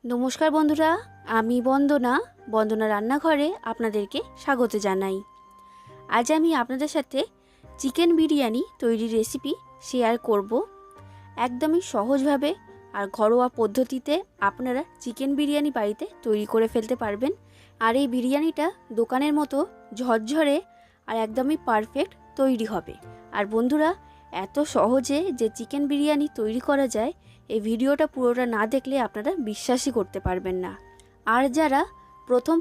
নমস্কার বন্ধুরা, আমি বন্দনা রান্নাঘরে আপনাদেরকে স্বাগত জানাই। আজ আমি আপনাদের সাথে চিকেন বিরিয়ানি তৈরির রেসিপি শেয়ার করব। একদমই সহজভাবে আর ঘরোয়া পদ্ধতিতে আপনারা চিকেন বিরিয়ানি বাড়িতে তৈরি করে ফেলতে পারবেন। আর এই বিরিয়ানিটা দোকানের মতো ঝরঝরে আর একদমই পারফেক্ট তৈরি হবে। আর বন্ধুরা, এত সহজে যে চিকেন বিরিয়ানি তৈরি করা যায়, এই ভিডিওটা পুরোটা না দেখলে আপনারা বিশ্বাসই করতে পারবেন না। আর যারা প্রথম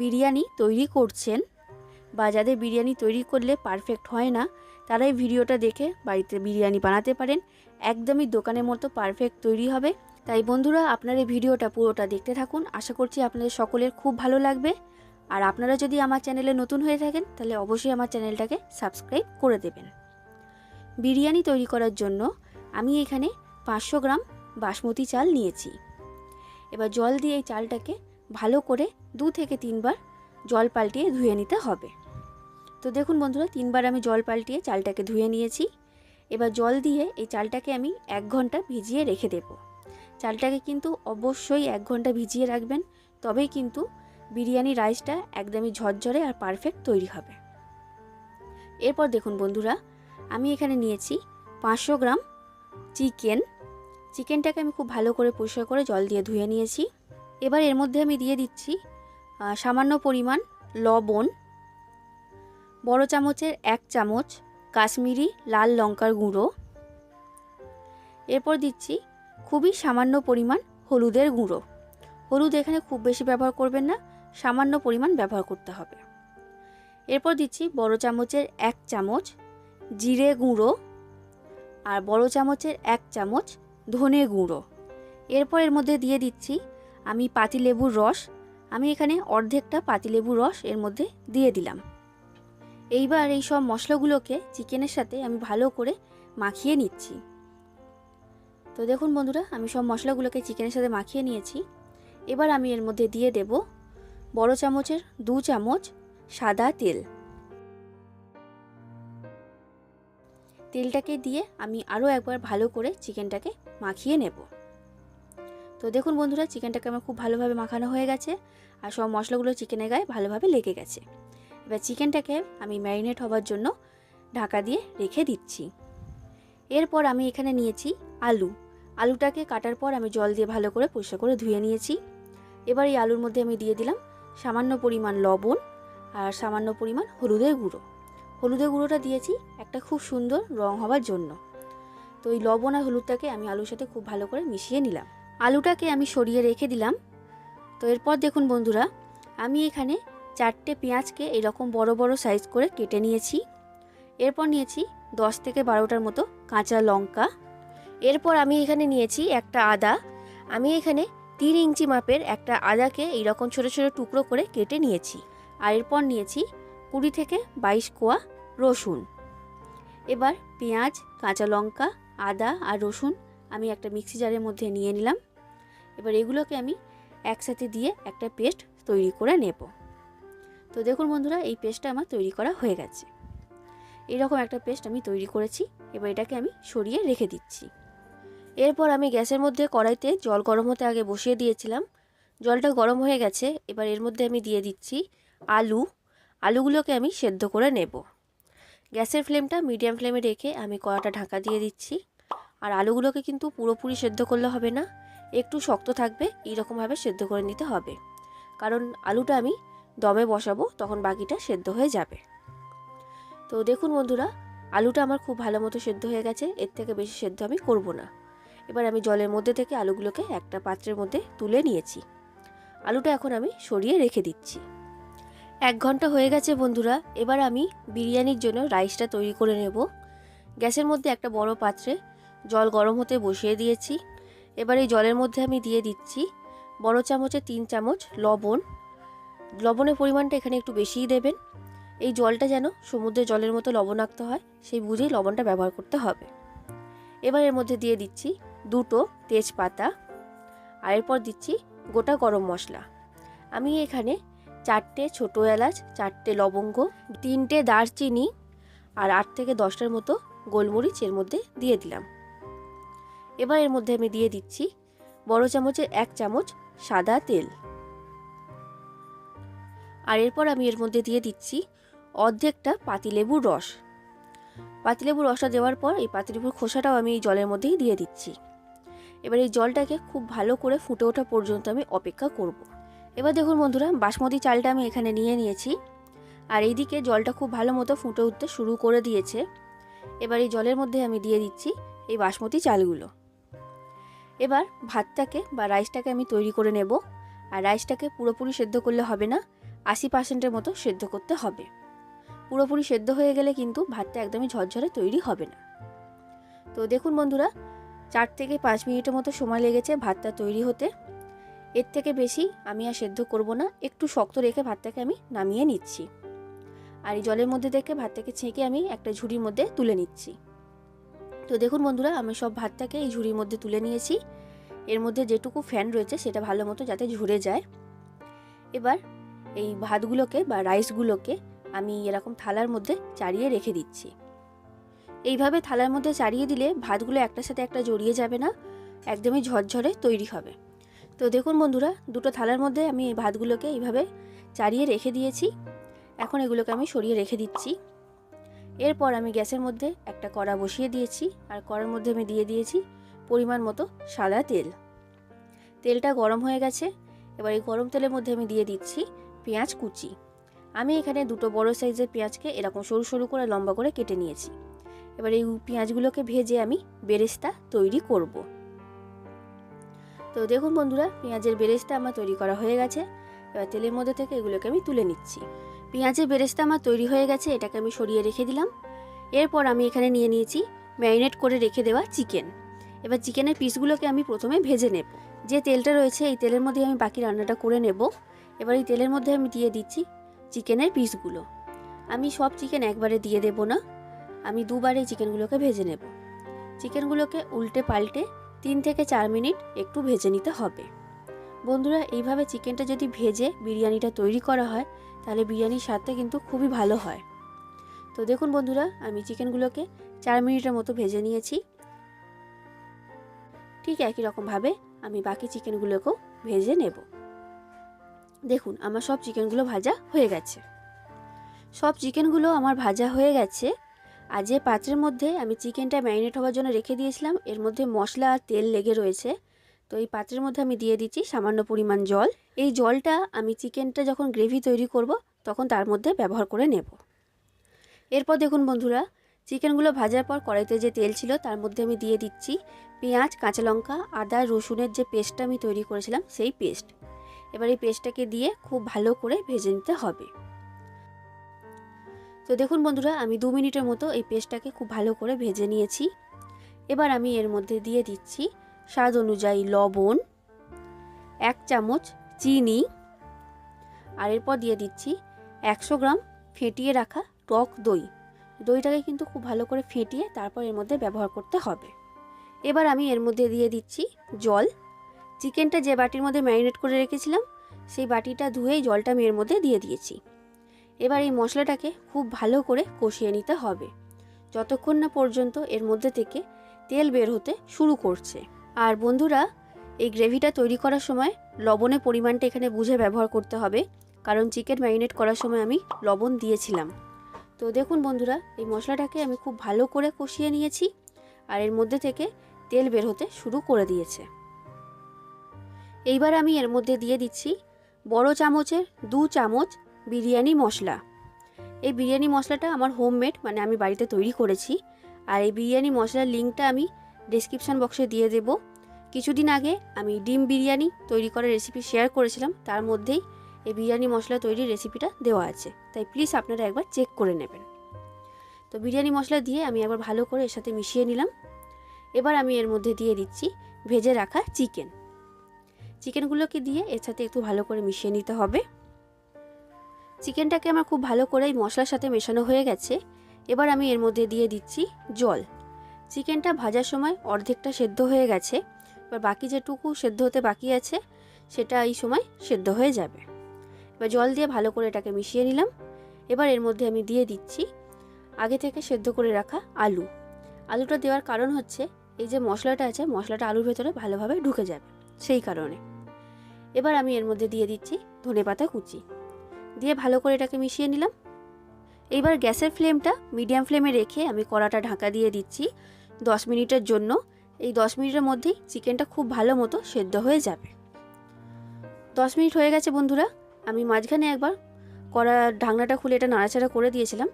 বিরিয়ানি তৈরি করছেন বা যাদের বিরিয়ানি তৈরি করলে পারফেক্ট হয় না, তারা এই ভিডিওটা দেখে বাড়িতে বিরিয়ানি বানাতে পারেন। একদমই দোকানের মতো পারফেক্ট তৈরি হবে। তাই বন্ধুরা, আপনারা এই ভিডিওটা পুরোটা দেখতে থাকুন। আশা করছি আপনাদের সকলের খুব ভালো লাগবে। আর আপনারা যদি আমার চ্যানেলে নতুন হয়ে থাকেন, তাহলে অবশ্যই আমার চ্যানেলটাকে সাবস্ক্রাইব করে দেবেন। বিরিয়ানি তৈরি করার জন্য আমি এখানে 500 গ্রাম বাসমতি চাল নিয়েছি। এবার জল দিয়ে এই চালটাকে ভালো করে 2 থেকে 3 বার জল পাল্টিয়ে ধুয়ে নিতে হবে। তো দেখুন বন্ধুরা, 3 বার আমি জল পাল্টিয়ে চালটাকে ধুয়ে নিয়েছি। এবার জল দিয়ে এই চালটাকে আমি 1 ঘন্টা ভিজিয়ে রেখে দেব। চালটাকে কিন্তু অবশ্যই 1 ঘন্টা ভিজিয়ে রাখবেন, তবেই কিন্তু বিরিয়ানি রাইসটা একদমই ঝরঝরে আর পারফেক্ট তৈরি হবে। এরপর দেখুন বন্ধুরা, আমি এখানে নিয়েছি 500 গ্রাম চিকেনটাকে আমি খুব ভালো করে পরিষ্কার করে জল দিয়ে ধুয়ে নিয়েছি। এবার এর মধ্যে আমি দিয়ে দিচ্ছি সামান্য পরিমাণ লবণ, বড় চামচের 1 চামচ কাশ্মীরি লাল লঙ্কার গুঁড়ো। এরপর দিচ্ছি খুবই সামান্য পরিমাণ হলুদের গুঁড়ো। হলুদ এখানে খুব বেশি ব্যবহার করবেন না, সামান্য পরিমাণ ব্যবহার করতে হবে। এরপর দিচ্ছি বড় চামচের 1 চামচ জিরে গুঁড়ো আর বড় চামচের 1 চামচ ধনে গুঁড়ো। এরপর এর মধ্যে দিয়ে দিচ্ছি আমি পাতিলেবুর রস। আমি এখানে অর্ধেকটা পাতিলেবুর রস এর মধ্যে দিয়ে দিলাম। এইবার এই সব মশলাগুলোকে চিকেনের সাথে আমি ভালো করে মাখিয়ে নিচ্ছি। তো দেখুন বন্ধুরা, আমি সব মশলাগুলোকে চিকেনের সাথে মাখিয়ে নিয়েছি। এবার আমি এর মধ্যে দিয়ে দেব বড় চামচের 2 চামচ সাদা তেল। তেলটাকে দিয়ে আমি আরও একবার ভালো করে চিকেনটাকে মাখিয়ে নেব। তো দেখুন বন্ধুরা, চিকেনটাকে আমার খুব ভালোভাবে মাখানো হয়ে গেছে আর সব মশলাগুলো চিকেনের গায়ে ভালোভাবে লেগে গেছে। এবার চিকেনটাকে আমি ম্যারিনেট হওয়ার জন্য ঢাকা দিয়ে রেখে দিচ্ছি। এরপর আমি এখানে নিয়েছি আলুটাকে কাটার পর আমি জল দিয়ে ভালো করে পরিষ্কার করে ধুয়ে নিয়েছি। এবার এই আলুর মধ্যে আমি দিয়ে দিলাম সামান্য পরিমাণ লবণ আর সামান্য পরিমাণ হলুদের গুঁড়োটা দিয়েছি একটা খুব সুন্দর রং হওয়ার জন্য। তো এই লবণ আর হলুদটাকে আমি আলুর সাথে খুব ভালো করে মিশিয়ে নিলাম। আলুটাকে আমি সরিয়ে রেখে দিলাম। তো এরপর দেখুন বন্ধুরা, আমি এখানে 4টে পেঁয়াজকে এরকম বড় বড় সাইজ করে কেটে নিয়েছি। এরপর নিয়েছি 10 থেকে 12টার মতো কাঁচা লঙ্কা। এরপর আমি এখানে নিয়েছি একটা আদা। আমি এখানে 3 ইঞ্চি মাপের একটা আদাকে এইরকম ছোট ছোট টুকরো করে কেটে নিয়েছি। আর এরপর নিয়েছি 20 থেকে 22 কোয়া রসুন। এবার পেঁয়াজ, কাঁচা লঙ্কা, আদা আর রসুন আমি একটা মিক্সি জারের মধ্যে নিয়ে নিলাম। এবার এগুলোকে আমি একসাথে দিয়ে একটা পেস্ট তৈরি করে নেব। তো দেখুন বন্ধুরা, এই পেস্টটা আমার তৈরি করা হয়ে গেছে। এইরকম একটা পেস্ট আমি তৈরি করেছি। এবার এটাকে আমি সরিয়ে রেখে দিচ্ছি। এরপর আমি গ্যাসের মধ্যে কড়াইতে জল গরম হতে আগে বসিয়ে দিয়েছিলাম। জলটা গরম হয়ে গেছে। এবার এর মধ্যে আমি দিয়ে দিচ্ছি আলুগুলোকে আমি সেদ্ধ করে নেব। গ্যাসের ফ্লেমটা মিডিয়াম ফ্লেমে রেখে আমি কড়াটা ঢাকা দিয়ে দিচ্ছি। আর আলুগুলোকে কিন্তু পুরোপুরি সেদ্ধ করলে হবে না, একটু শক্ত থাকবে, এইরকমভাবে সেদ্ধ করে নিতে হবে। কারণ আলুটা আমি দমে বসাবো, তখন বাকিটা সেদ্ধ হয়ে যাবে। তো দেখুন বন্ধুরা, আলুটা আমার খুব ভালো মতো সেদ্ধ হয়ে গেছে। এর থেকে বেশি সেদ্ধ আমি করব না। এবার আমি জলের মধ্যে থেকে আলুগুলোকে একটা পাত্রের মধ্যে তুলে নিয়েছি। আলুটা এখন আমি সরিয়ে রেখে দিচ্ছি। 1 ঘন্টা হয়ে গেছে বন্ধুরা। এবার আমি বিরিয়ানির জন্য রাইসটা তৈরি করে নেব। গ্যাসের মধ্যে একটা বড় পাত্রে জল গরম হতে বসিয়ে দিয়েছি। এবার এই জলের মধ্যে আমি দিয়ে দিচ্ছি বড় চামচে 3 চামচ লবণ। লবণের পরিমাণটা এখানে একটু বেশিই দেবেন। এই জলটা যেন সমুদ্রের জলের মতো লবণাক্ত হয়, সেই বুঝেই লবণটা ব্যবহার করতে হবে। এবার এর মধ্যে দিয়ে দিচ্ছি 2টো তেজপাতা। আর এরপর দিচ্ছি গোটা গরম মশলা। আমি এখানে 4টে ছোটো এলাচ, 4টে লবঙ্গ, 3টে দারচিনি আর 8 থেকে 10টার মতো গোলমরিচ এর মধ্যে দিয়ে দিলাম। এবার এর মধ্যে আমি দিয়ে দিচ্ছি বড় চামচের 1 চামচ সাদা তেল। আর এরপর আমি এর মধ্যে দিয়ে দিচ্ছি অর্ধেকটা পাতিলেবুর রস। পাতিলেবুর রসটা দেওয়ার পর এই পাতিলেবুর খোসাটাও আমি এই জলের মধ্যেই দিয়ে দিচ্ছি। এবার এই জলটাকে খুব ভালো করে ফুটে ওঠা পর্যন্ত আমি অপেক্ষা করব। এবার দেখুন বন্ধুরা, বাসমতি চালটা আমি এখানে নিয়ে নিয়েছি, আর এইদিকে জলটা খুব ভালো মতো ফুটে উঠতে শুরু করে দিয়েছে। এবার এই জলের মধ্যে আমি দিয়ে দিচ্ছি এই বাসমতি চালগুলো। এবার ভাতটাকে বা রাইসটাকে আমি তৈরি করে নেব। আর রাইসটাকে পুরোপুরি সেদ্ধ করলে হবে না, 80%-এর মতো সেদ্ধ করতে হবে। পুরোপুরি সেদ্ধ হয়ে গেলে কিন্তু ভাতটা একদমই ঝরঝরে তৈরি হবে না। তো দেখুন বন্ধুরা, 4 থেকে 5 মিনিটের মতো সময় লেগেছে ভাতটা তৈরি হতে। এর থেকে বেশি আমি আর সেদ্ধ করব না, একটু শক্ত রেখে ভাতটাকে আমি নামিয়ে নিচ্ছি। আর এই জলের মধ্যে থেকে ভাতটাকে ছেঁকে আমি একটা ঝুড়ির মধ্যে তুলে নিচ্ছি। তো দেখুন বন্ধুরা, আমি সব ভাতটাকে এই ঝুড়ির মধ্যে তুলে নিয়েছি। এর মধ্যে যেটুকু ফ্যান রয়েছে সেটা ভালো মতো যাতে ঝরে যায়। এবার এই ভাতগুলোকে বা রাইসগুলোকে আমি এরকম থালার মধ্যে চাড়িয়ে রেখে দিচ্ছি। এইভাবে থালার মধ্যে চাড়িয়ে দিলে ভাতগুলো একটার সাথে একটা জড়িয়ে যাবে না, একদমই ঝরঝরে তৈরি হবে। তো দেখুন বন্ধুরা, দুটো থালার মধ্যে আমি এই ভাতগুলোকে এইভাবে চাড়িয়ে রেখে দিয়েছি। এখন এগুলোকে আমি সরিয়ে রেখে দিচ্ছি। এরপর আমি গ্যাসের মধ্যে একটা কড়া বসিয়ে দিয়েছি, আর কড়ার মধ্যে আমি দিয়ে দিয়েছি পরিমাণ মতো সাদা তেল। তেলটা গরম হয়ে গেছে। এবার এই গরম তেলের মধ্যে আমি দিয়ে দিচ্ছি পেঁয়াজ কুচি। আমি এখানে দুটো বড় সাইজের পেঁয়াজকে এরকম সরু সরু করে লম্বা করে কেটে নিয়েছি। এবার এই পেঁয়াজগুলোকে ভেজে আমি বেরেস্তা তৈরি করব। তো দেখুন বন্ধুরা, পেঁয়াজের বেরেস্তা আমার তৈরি করা হয়ে গেছে। এবার তেলের মধ্যে থেকে এগুলোকে আমি তুলে নিচ্ছি। পেঁয়াজের বেরেস্তা আমার তৈরি হয়ে গেছে, এটাকে আমি সরিয়ে রেখে দিলাম। এরপর আমি এখানে নিয়ে নিয়েছি ম্যারিনেট করে রেখে দেওয়া চিকেন। এবার চিকেনের পিসগুলোকে আমি প্রথমে ভেজে নেব। যে তেলটা রয়েছে এই তেলের মধ্যে আমি বাকি রান্নাটা করে নেব। এবার এই তেলের মধ্যে আমি দিয়ে দিচ্ছি চিকেনের পিসগুলো। আমি সব চিকেন একবারে দিয়ে দেব না, আমি দুবারে চিকেনগুলোকে ভেজে নেব। চিকেনগুলোকে উল্টে পাল্টে 3 থেকে 4 মিনিট একটু ভেজে নিতে হবে। বন্ধুরা, এইভাবে চিকেনটা যদি ভেজে বিরিয়ানিটা তৈরি করা হয় তাহলে বিরিয়ানির স্বাদটা কিন্তু খুবই ভালো হয়। তো দেখুন বন্ধুরা, আমি চিকেনগুলোকে 4 মিনিটের মতো ভেজে নিয়েছি। ঠিক একই রকমভাবে আমি বাকি চিকেনগুলোকেও ভেজে নেব। দেখুন, আমার সব চিকেনগুলো ভাজা হয়ে গেছে। সব চিকেনগুলো আমার ভাজা হয়ে গেছে। আর যে পাত্রের মধ্যে আমি চিকেনটা ম্যারিনেট হওয়ার জন্য রেখে দিয়েছিলাম, এর মধ্যে মশলা আর তেল লেগে রয়েছে। তো এই পাত্রের মধ্যে আমি দিয়ে দিচ্ছি সামান্য পরিমাণ জল। এই জলটা আমি চিকেনটা যখন গ্রেভি তৈরি করব তখন তার মধ্যে ব্যবহার করে নেব। এরপর দেখুন বন্ধুরা, চিকেনগুলো ভাজার পর কড়াইতে যে তেল ছিল তার মধ্যে আমি দিয়ে দিচ্ছি পেঁয়াজ, কাঁচা লঙ্কা, আদা, রসুনের যে পেস্টটা আমি তৈরি করেছিলাম সেই পেস্ট। এবার এই পেস্টটাকে দিয়ে খুব ভালো করে ভেজে নিতে হবে। তো দেখুন বন্ধুরা, আমি 2 মিনিটের মতো এই পেস্টটাকে খুব ভালো করে ভেজে নিয়েছি। এবার আমি এর মধ্যে দিয়ে দিচ্ছি স্বাদ অনুযায়ী লবণ, 1 চামচ চিনি, আর এরপর দিয়ে দিচ্ছি 100 গ্রাম ফেটিয়ে রাখা টক দই। দইটাকে কিন্তু খুব ভালো করে ফেটিয়ে তারপর এর মধ্যে ব্যবহার করতে হবে। এবার আমি এর মধ্যে দিয়ে দিচ্ছি জল। চিকেনটা যে বাটির মধ্যে ম্যারিনেট করে রেখেছিলাম সেই বাটিটা ধুয়েই জলটা আমি এর মধ্যে দিয়ে দিয়েছি। এবার এই মশলাটাকে খুব ভালো করে কষিয়ে নিতে হবে যতক্ষণ না পর্যন্ত এর মধ্যে থেকে তেল বের হতে শুরু করছে। আর বন্ধুরা, এই গ্রেভিটা তৈরি করার সময় লবণের পরিমাণটা এখানে বুঝে ব্যবহার করতে হবে, কারণ চিকেন ম্যারিনেট করার সময় আমি লবণ দিয়েছিলাম। তো দেখুন বন্ধুরা, এই মশলাটাকে আমি খুব ভালো করে কষিয়ে নিয়েছি আর এর মধ্যে থেকে তেল বের হতে শুরু করে দিয়েছে। এইবার আমি এর মধ্যে দিয়ে দিচ্ছি বড় চামচের 2 চামচ বিরিয়ানি মশলা। এই বিরিয়ানি মশলাটা আমার হোমমেড, মানে আমি বাড়িতে তৈরি করেছি। আর এই বিরিয়ানি মশলার লিঙ্কটা আমি ডেসক্রিপশন বক্সে দিয়ে দেব। কিছুদিন আগে আমি ডিম বিরিয়ানি তৈরি করার রেসিপি শেয়ার করেছিলাম, তার মধ্যেই এই বিরিয়ানি মশলা তৈরির রেসিপিটা দেওয়া আছে, তাই প্লিজ আপনারা একবার চেক করে নেবেন। তো বিরিয়ানি মশলা দিয়ে আমি একবার ভালো করে এর সাথে মিশিয়ে নিলাম। এবার আমি এর মধ্যে দিয়ে দিচ্ছি ভেজে রাখা চিকেনগুলোকে দিয়ে এর সাথে একটু ভালো করে মিশিয়ে নিতে হবে। চিকেনটাকে আমার খুব ভালো করে এই মশলার সাথে মেশানো হয়ে গেছে। এবার আমি এর মধ্যে দিয়ে দিচ্ছি জল। চিকেনটা ভাজার সময় অর্ধেকটা সেদ্ধ হয়ে গেছে, এবার বাকি যেটুকু সেদ্ধ হতে বাকি আছে সেটা এই সময় সেদ্ধ হয়ে যাবে। এবার জল দিয়ে ভালো করে এটাকে মিশিয়ে নিলাম। এবার এর মধ্যে আমি দিয়ে দিচ্ছি আগে থেকে সেদ্ধ করে রাখা আলুটা দেওয়ার কারণ হচ্ছে এই যে মশলাটা আছে, মশলাটা আলুর ভেতরে ভালোভাবে ঢুকে যাবে। সেই কারণে। এবার আমি এর মধ্যে দিয়ে দিচ্ছি ধনেপাতা কুচি, দিয়ে ভালো করে এটাকে মিশিয়ে নিলাম। এইবার গ্যাসের ফ্লেমটা মিডিয়াম ফ্লেমে রেখে আমি কড়াটা ঢাকা দিয়ে দিচ্ছি 10 মিনিটের জন্য। এই 10 মিনিটের মধ্যেই চিকেনটা খুব ভালো মতো সেদ্ধ হয়ে যাবে। 10 মিনিট হয়ে গেছে বন্ধুরা। আমি মাঝখানে একবার কড়ার ঢাকনাটা খুলে এটা নাড়াচাড়া করে দিয়েছিলাম।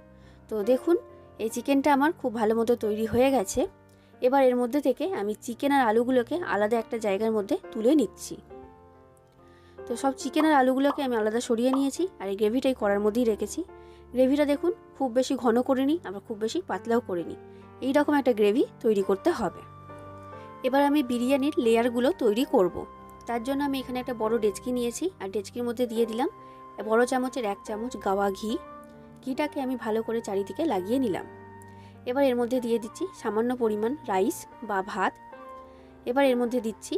তো দেখুন এই চিকেনটা আমার খুব ভালো মতো তৈরি হয়ে গেছে। এবার এর মধ্যে থেকে আমি চিকেন আর আলুগুলোকে আলাদা একটা জায়গার মধ্যে তুলে নিচ্ছি। তো সব চিকেন আর আলুগুলোকে আমি আলাদা সরিয়ে নিয়েছি, আর এই গ্রেভিটাই কড়ার মধ্যেই রেখেছি। গ্রেভিটা দেখুন খুব বেশি ঘন করিনি, আবার খুব বেশি পাতলাও করিনি, এই রকম একটা গ্রেভি তৈরি করতে হবে। এবার আমি বিরিয়ানির লেয়ারগুলো তৈরি করব। তার জন্য আমি এখানে একটা বড় ডেচকি নিয়েছি, আর ডেচকির মধ্যে দিয়ে দিলাম বড় চামচের 1 চামচ গাওয়া ঘি। ঘিটাকে আমি ভালো করে চারিদিকে লাগিয়ে নিলাম। এবার এর মধ্যে দিয়ে দিচ্ছি সামান্য পরিমাণ রাইস বা ভাত। এবার এর মধ্যে দিচ্ছি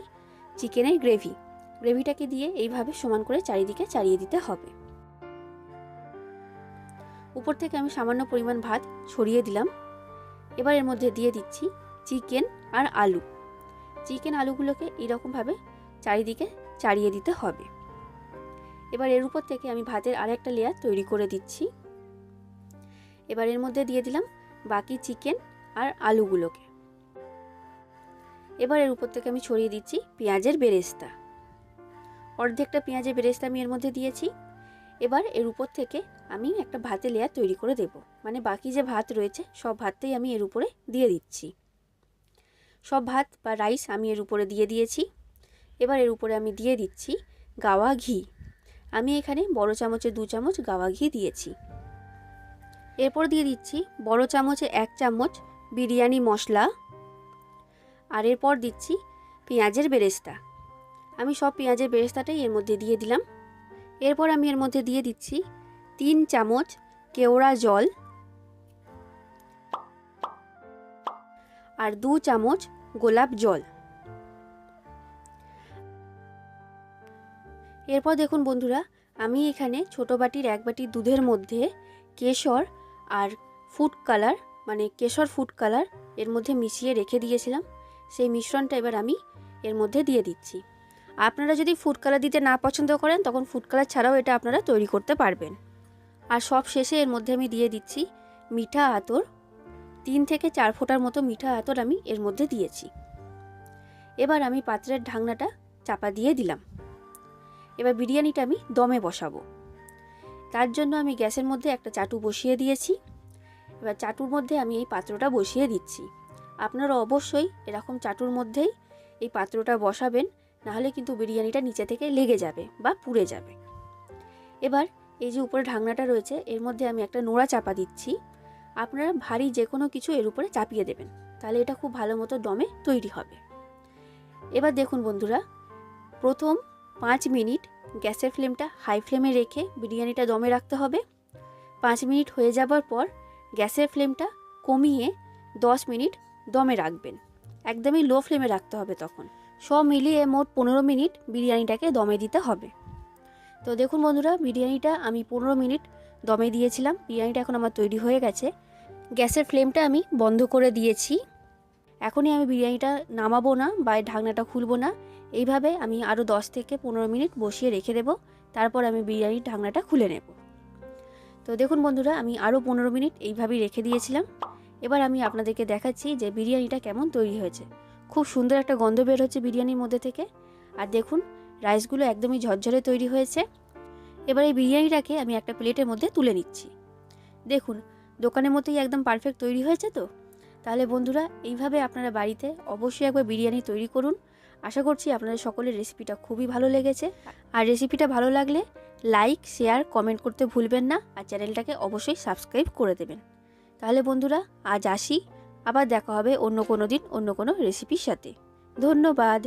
চিকেনের গ্রেভিটাকে দিয়ে এইভাবে সমান করে চারিদিকে চাড়িয়ে দিতে হবে। উপর থেকে আমি সামান্য পরিমাণ ভাত ছড়িয়ে দিলাম। এবার এর মধ্যে দিয়ে দিচ্ছি চিকেন আর আলু। চিকেন আলুগুলোকে এইরকমভাবে চারিদিকে চাড়িয়ে দিতে হবে। এবার এর উপর থেকে আমি ভাতের আরেকটা লেয়ার তৈরি করে দিচ্ছি। এবার এর মধ্যে দিয়ে দিলাম বাকি চিকেন আর আলুগুলোকে। এবার এর উপর থেকে আমি ছড়িয়ে দিচ্ছি পেঁয়াজের বেরেস্তা। অর্ধেকটা পেঁয়াজের বেরেস্তা আমি এর মধ্যে দিয়েছি। এবার এর উপর থেকে আমি একটা ভাতের লেয়ার তৈরি করে দেব, মানে বাকি যে ভাত রয়েছে সব ভাতটাই আমি এর উপরে দিয়ে দিচ্ছি। সব ভাত বা রাইস আমি এর উপরে দিয়ে দিয়েছি। এবার এর উপরে আমি দিয়ে দিচ্ছি গাওয়া ঘি। আমি এখানে বড় চামচে 2 চামচ গাওয়া ঘি দিয়েছি। এরপর দিয়ে দিচ্ছি বড় চামচে 1 চামচ বিরিয়ানি মশলা, আর এরপর দিচ্ছি পেঁয়াজের বেরেস্তা। আমি সব পেঁয়াজের বেরেস্তাটাই এর মধ্যে দিয়ে দিলাম। এরপর আমি এর মধ্যে দিয়ে দিচ্ছি 3 চামচ কেওড়া জল আর 2 চামচ গোলাপ জল। এরপর দেখুন বন্ধুরা, আমি এখানে ছোট বাটির 1 বাটি দুধের মধ্যে কেশর আর ফুড কালার, মানে কেশর ফুড কালার এর মধ্যে মিশিয়ে রেখে দিয়েছিলাম। সেই মিশ্রণটা এবার আমি এর মধ্যে দিয়ে দিচ্ছি। আপনারা যদি ফুড কালার দিতে না পছন্দ করেন তখন ফুড কালার ছাড়াও এটা আপনারা তৈরি করতে পারবেন। আর সব শেষে এর মধ্যে আমি দিয়ে দিচ্ছি মিঠা আতর। 3 থেকে 4 ফোঁটার মতো মিঠা আতর আমি এর মধ্যে দিয়েছি। এবার আমি পাত্রের ঢাকনাটা চাপা দিয়ে দিলাম। এবার বিরিয়ানিটা আমি দমে বসাবো। তার জন্য আমি গ্যাসের মধ্যে একটা চাটু বসিয়ে দিয়েছি। এবার চাটুর মধ্যে আমি এই পাত্রটা বসিয়ে দিচ্ছি। আপনারা অবশ্যই এরকম চাটুর মধ্যেই এই পাত্রটা বসাবেন, নাহলে কিন্তু বিরিয়ানিটা নিচে থেকে লেগে যাবে বা পুড়ে যাবে। এবার এই যে উপরে ঢাকনাটা রয়েছে এর মধ্যে আমি একটা নোড়া চাপা দিচ্ছি। আপনারা ভারী যে কোনো কিছু এর উপরে চাপিয়ে দেবেন, তাহলে এটা খুব ভালো মতো দমে তৈরি হবে। এবার দেখুন বন্ধুরা, প্রথম 5 মিনিট গ্যাসের ফ্লেমটা হাই ফ্লেমে রেখে বিরিয়ানিটা দমে রাখতে হবে। 5 মিনিট হয়ে যাবার পর গ্যাসের ফ্লেমটা কমিয়ে 10 মিনিট দমে রাখবেন। একদমই লো ফ্লেমে রাখতে হবে তখন। সব মিলিয়ে মোট 15 মিনিট বিরিয়ানিটাকে দমে দিতে হবে। তো দেখুন বন্ধুরা, বিরিয়ানিটা আমি 15 মিনিট দমে দিয়েছিলাম। বিরিয়ানিটা এখন আমার তৈরি হয়ে গেছে। গ্যাসের ফ্লেমটা আমি বন্ধ করে দিয়েছি। এখনই আমি বিরিয়ানিটা নামাবো না বা ঢাকনাটা খুলবো না, এইভাবে আমি আরও 10 থেকে 15 মিনিট বসিয়ে রেখে দেব। তারপর আমি বিরিয়ানির ঢাকনাটা খুলে নেব। তো দেখুন বন্ধুরা, আমি আরও 15 মিনিট এইভাবেই রেখে দিয়েছিলাম। এবার আমি আপনাদেরকে দেখাচ্ছি যে বিরিয়ানিটা কেমন তৈরি হয়েছে। খুব সুন্দর একটা গন্ধ বের হচ্ছে বিরিয়ানির মধ্যে থেকে। আর দেখুন রাইসগুলো একদমই ঝরঝরে তৈরি হয়েছে। এবার এই বিরিয়ানিটাকে আমি একটা প্লেটের মধ্যে তুলে নিচ্ছি। দেখুন দোকানের মতোই একদম পারফেক্ট তৈরি হয়েছে। তো তাহলে বন্ধুরা, এইভাবে আপনারা বাড়িতে অবশ্যই একবার বিরিয়ানি তৈরি করুন। আশা করছি আপনাদের সকলের রেসিপিটা খুবই ভালো লেগেছে। আর রেসিপিটা ভালো লাগলে লাইক, শেয়ার, কমেন্ট করতে ভুলবেন না। আর চ্যানেলটাকে অবশ্যই সাবস্ক্রাইব করে দেবেন। তাহলে বন্ধুরা আজ আসি, আবার দেখা হবে অন্য কোনো দিন অন্য কোনো রেসিপির সাথে। ধন্যবাদ।